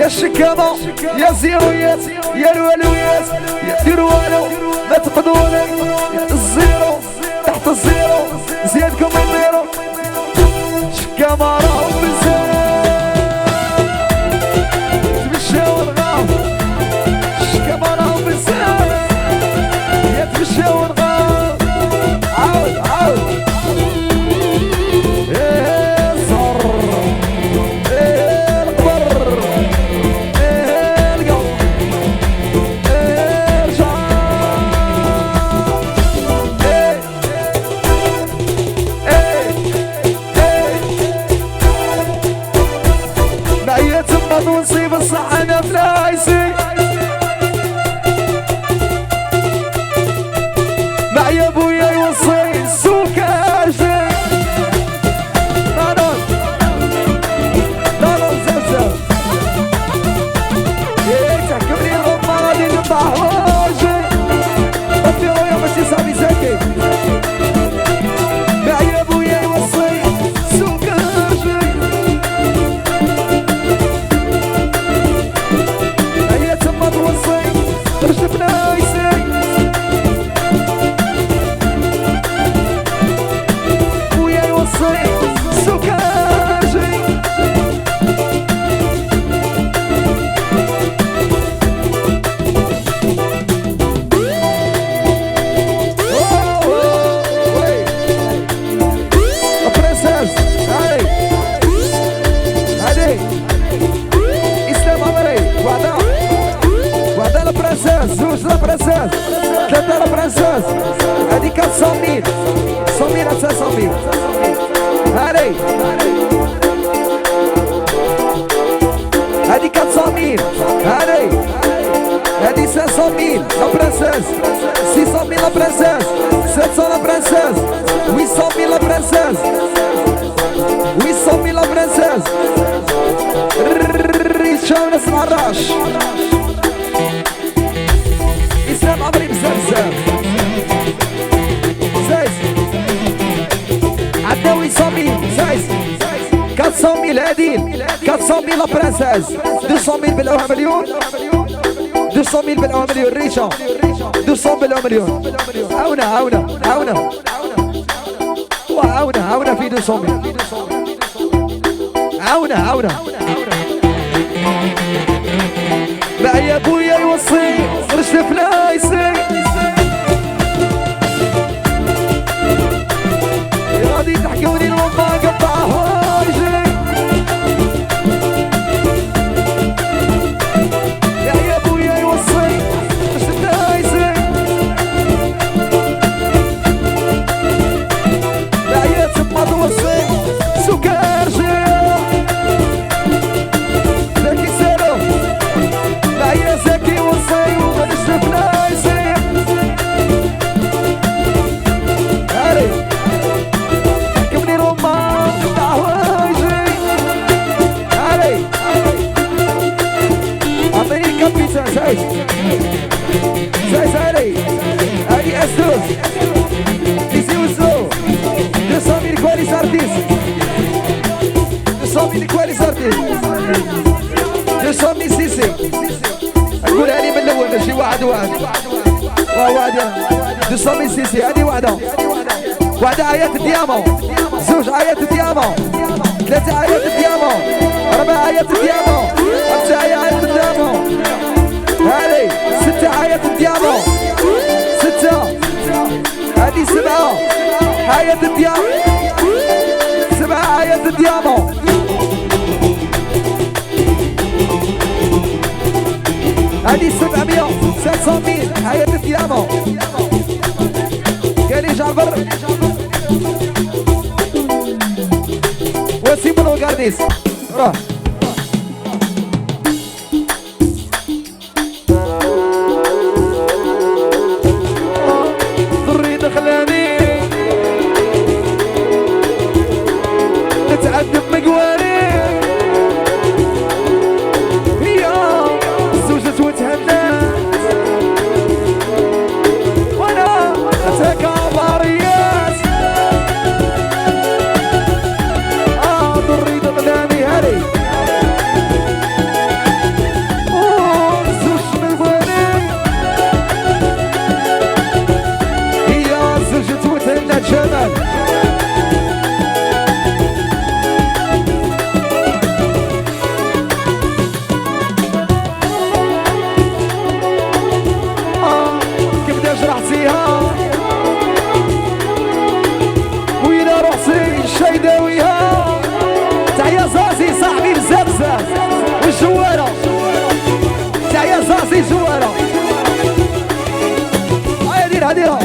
يا الشكامة يا زيرويات يا الوالويات يا ديروا والو ما تقدروني الزيرو تحت الزيرو زيادكم الزيرو شكامة راهو بزاف تمشاو الغام شكامة راهو بزاف يا تمشاو الغام عاود عاود ونصيب الصح انا فلايسي معي ابويا يوصي السوق ارجع نانون نانون زوزو تحكمني الغمة غادي نطلع واجي ربي رويا ماشي صاحبي ساكت معي ابويا يوصي السوق ارجع رشد بنايسي ويا يوصي سكاجي برنسيس هادي هادي اسلام عمري وعدا وعدا برنسيس زوج لا برنسيس ثلاثة لا برنسيس هادي 400,000 100,000 à 500,000 هادي هادي 400,000 هادي هادي 500,000 لا برنسيس 600,000 لا برنسيس 700 لا برنسيس 800,000 لا برنسيس 800,000 لا برنسيس ريتشاو ناس العراش اسلام عمري بزاف زايز عداوي 100,000 زايز 400,000 هادين 400,000 لا برنسيس 200,000 بالأوها مليون 200,000 بالأوها مليون ريشة 200 بالأوها مليون عاونا عاونا عاونا وعاونا عاونا في 200,000 عاونا عاونا معي ابويا يوصي رشد فلايسي غادي تحكوني الوما قطع هوايجي معي ابويا يوصي رشد فلايسي معي تما توصي سكارجي زكي سالو معي زكي وصي وغادي فلايسي هاري كمني روما قطع هوايجي هاري عطيني كابيتان زايد زايد هاري هاري اسوس يزي وزو 200,000 كواليس ارتيست 200,000 كواليس ارتيست 200,000 سيسي اقولها لي من الاول ماشي واحد واحد واحد 200,000 سيسي هذه واحده واحده عيات الديامون زوج عيات الديامون ثلاثه عيات الديامون اربعه عيات الديامون خمسه عيات الديامون هذه سته عيات الديامون سته هذه سبعه عيات الديامون سبعه عيات الديامون هذه 700 700,000 حياة الديامون قالي جعفر وسيم الوغارديس روح ضري دخلاني نتعذب مقواري ضري دغلاني هاري راسيها ويلا راسي الشيداويها تحيا زازي صاحبي بزاف بزاف والجوارة تحيا زازي الجوارة هيا ديرها ديرها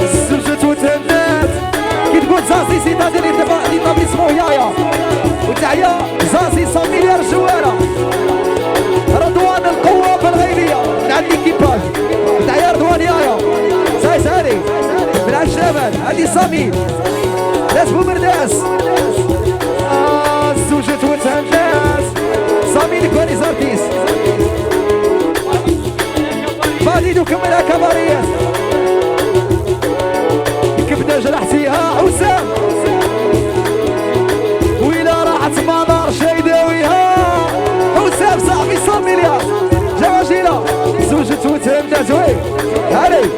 الزوجة وتهنات كي تقول زازي سيدنا دير ليتابليسمون يايا وتحيا زازي 100 مليار جوارة رضوان القوة بالغيبية من عند ليكيباج تحيا رضوان يايا ساري من عند الشمال هادي صميم ناس بومرداس الزوجة وتهنات صميم كوني زارتيس فادي وكملها كباريات كبدا جرحتيها حسام ويلا راحت منار شيداويها حسام صاحبي 100 مليار جواجيلة زوجة وتهمنا زوي هاري